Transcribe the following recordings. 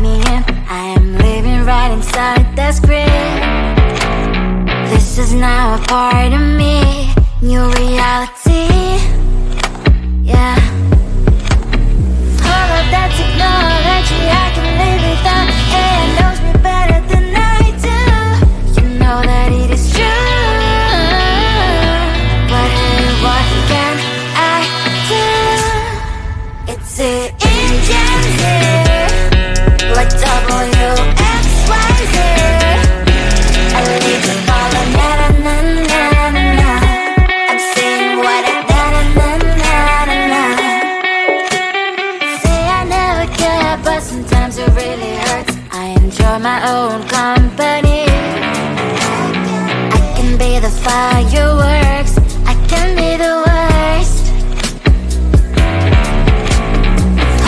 me in. I am living right inside the script. This is now a part of me. New reality. Yeah. All of that technology I can live without. It knows me better than I do. You know that it is true. But hey, what can I do? It's the engines here, like WXYZ. I need to follow na-na-na-na-na-na. I'm saying what I na-na-na-na-na. Say I never care, but sometimes it really hurts. I enjoy my own company. I can be the fireworks, I can be the worst.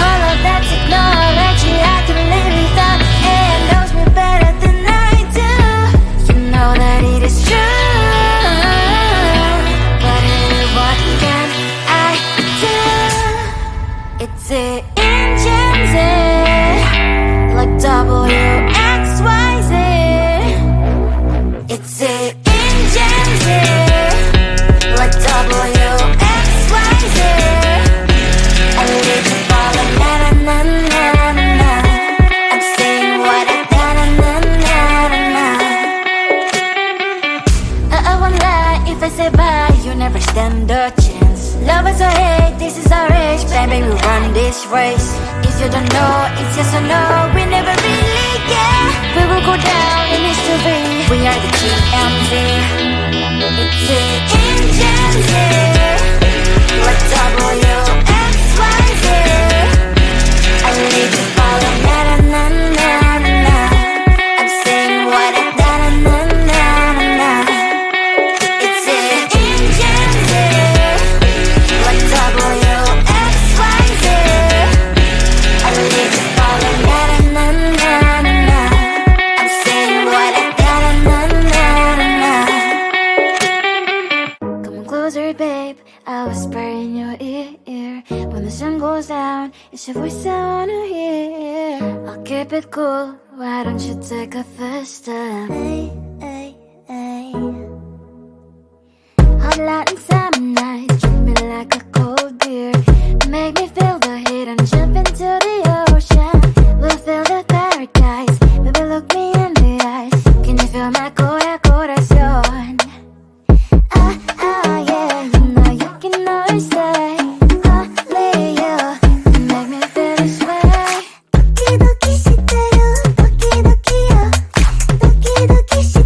All of that technology I can live without. It knows me better than I do. You know that it is true. But hey, what can I do? It's the engines, like WXYZ. It's the engines, like WXYZ. I need to follow na-na-na-na-na-na. I'm saying what I na-na-na-na-na-na. I won't lie if I say bye, you never stand a chance. Love is or hate, this is our age. Baby, we run this race. If you don't know, it's yes or no. We never really care. We will go down in history. We are the TMZ. It's the engines here, like WXYZ. I need to follow na-na-na-na-na-na. I'm saying what I na-na-na-na-na. It's the engines here, like WXYZ. I need to follow na-na-na-na-na-na. I'm saying what I na-na-na-na-na. Come closer, babe, I'll whisper in your ear. When the sun goes down, it's your voice I wanna hear. I'll keep it cool, why don't you take a first step? Hey, hey, hey. Hot light and summer night, treat me like a cold beer. Make me feel the heat and jump into the ocean. We'll feel the paradise, baby look me in the eyes. Can you feel my corazón? Yeah, you know you can always say only you can make me feel this way. 도끼도끼 시대요, 도끼도끼요, 도끼도끼 시대요.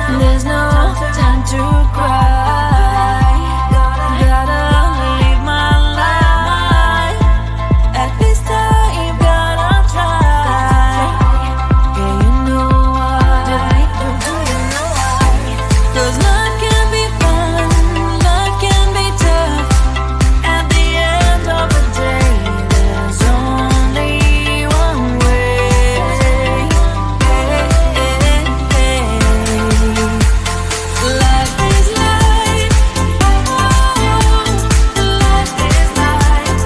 There's no time to cry. Gotta live my life. At this time, gotta try. Yeah, you know why. Do you know why? 'Cause life can be fun, life can be tough. At the end of the day, there's only one way. Life is life. Life is life. Life is life.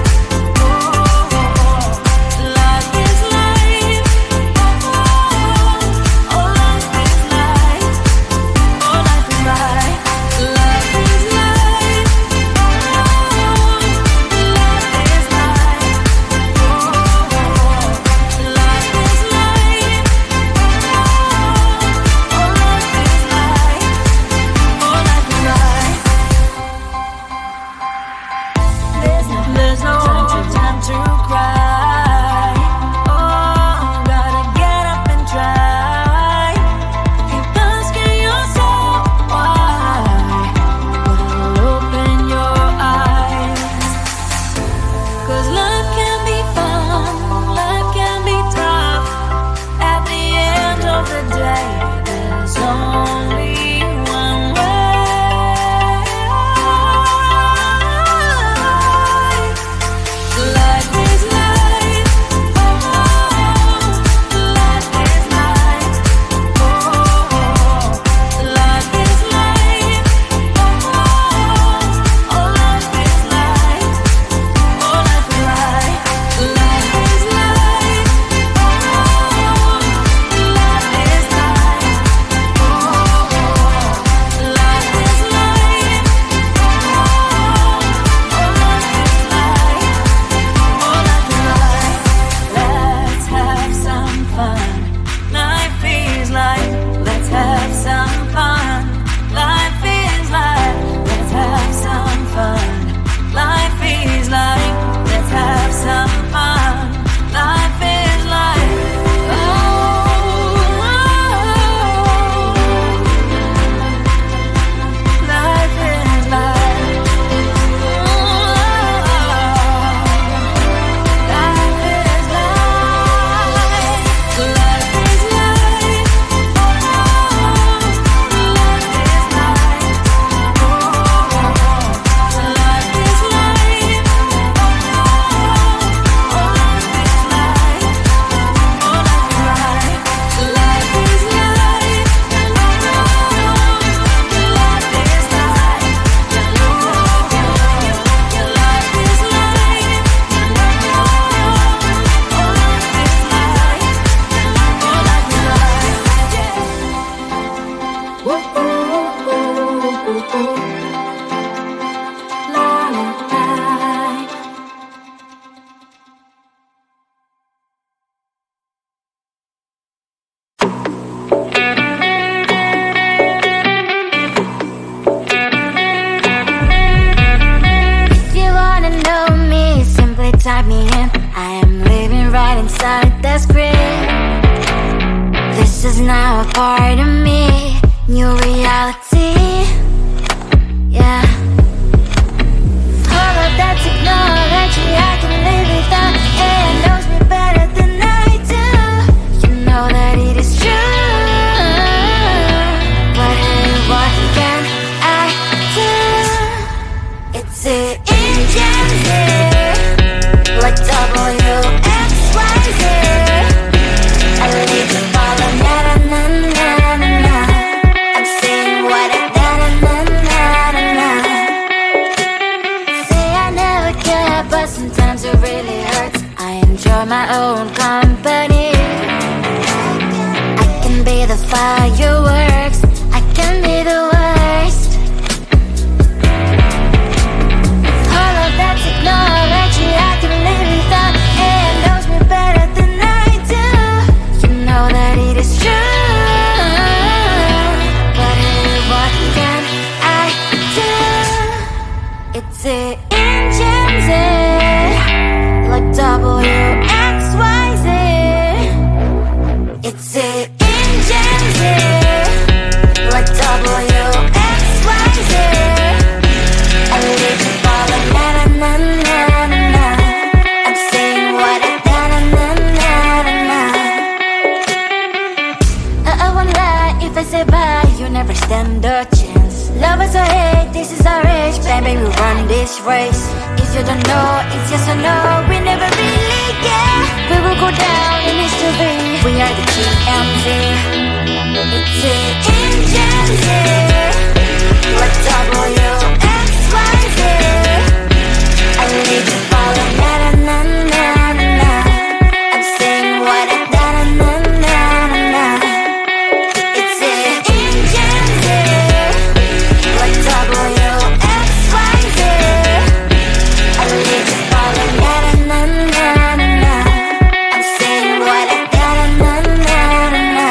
Oh, life is life. Oh, life is life. Life is life. Life is life. Life is life. Oh, life is life. Oh, life is life. There's no time to cry. Oh, gotta get up and try. Keep asking yourself why. But open your eyes. 'Cause life can be fun, life can be tough. At the end of the day, there's only one way. Life is life. Life is life. Life is life. Oh, life is life. Oh, life is life. Life is life. Life is life. Life is life. Oh, life is life. Oh, life is life. Let's have some fun. Life is life. Let's have some fun. Life is life. Let's have some fun. Life is life. Let's have some fun. Life is life. Oh, life is life. Life is life. Life is life. Life is life. Life is life. Oh, life is life. Oh, life is life. Life is life. Life is life. Life is life. Oh, life is life. Oh, life is life. Woo, ooh, ooh, ooh, ooh. La, la, la. If you wanna know me, simply type me in. I am living right inside the script. This is now a part of me, new reality. Yeah. All of that technology, I can live without. It knows me better than I do. You know that it is true. But hey, what can I do? It's the engine like WXYZ. I leave the ball on na na na na na na. I'm saying what I na na na na na na. Say I never care, but sometimes it really hurts. I enjoy my own company. I can be the fireworks, I can be the worst. All of that technology, I can live without. It knows me better than I do. You know that it is true. But hey, what can I do? It's the engines, like WXYZ. It's the engines. if I say bye, you never stand a chance. Lovers or hate, this is our age, baby, we run this race. If you don't know, it's yes or no, we never really get. We will go down in history, we are the TMZ. It's the engine, what WXYZ. I need to follow, na-na-na-na-na. I'm saying what I na-na-na-na-na. It's the engine, what WXYZ. I need to follow, na-na-na-na-na. I'm saying what I na-na-na-na-na.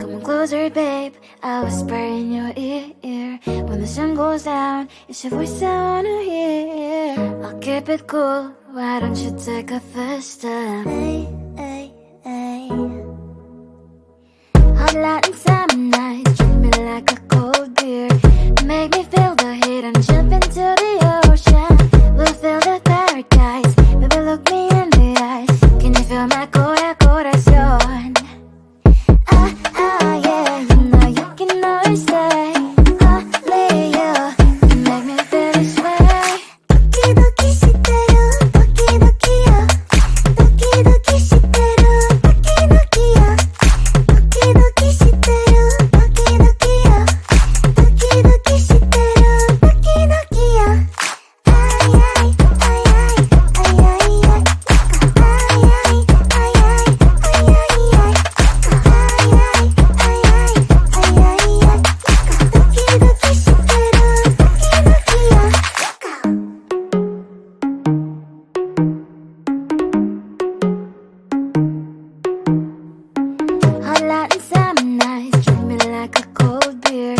Come on closer, babe, I'll whisper in your ear. When the sun goes down, it's your voice I wanna hear. I'll keep it cool, why don't you take a first step? Hey, hey, hey. Hot light and summer nights, treat me like a cold beer. Make me feel the heat and jump into the ocean. We'll feel the paradise, baby look me in the eyes. Can you feel my corazón? Yeah, you know you can always stay. Only you can make me feel this way. 도끼도끼 시대로 도끼도끼야. 도끼도끼 시대로 도끼도끼야. 도끼도끼 시대로 도끼도끼야. 도끼도끼 시대로 도끼도끼야. 아이아이 아이아이 아이아이 아이아이 아이아이 Hot light and summer nights, treat me like a cold beer.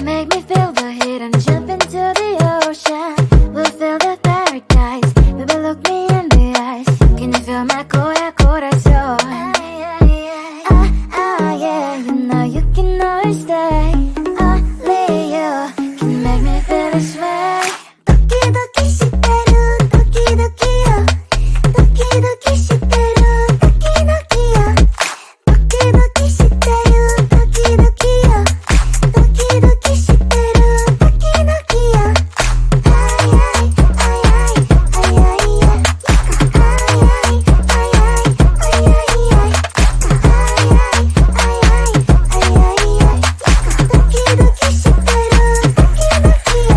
Make me feel the heat and jump into the ocean. We'll feel the paradise, baby look me in the eyes. Can you feel my corazón? Yeah, you know you can always stay. Only you can make me feel this way. 도끼도끼 시대로 도끼도끼야. 도끼도끼 시대로 도끼도끼야. 도끼도끼 시대로 도끼도끼야. 도끼도끼 시대로 도끼도끼야. 아이아이 아이아이 아이아이 아이아이 아이아이 아이아이 도끼도끼 시대로 도끼도끼야.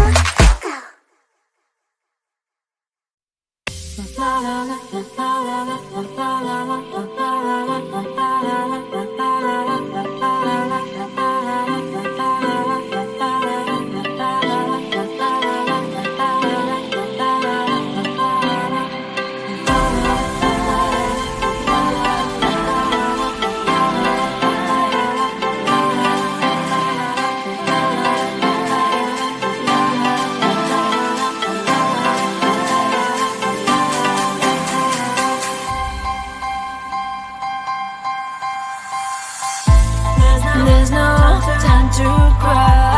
There's no time to cry.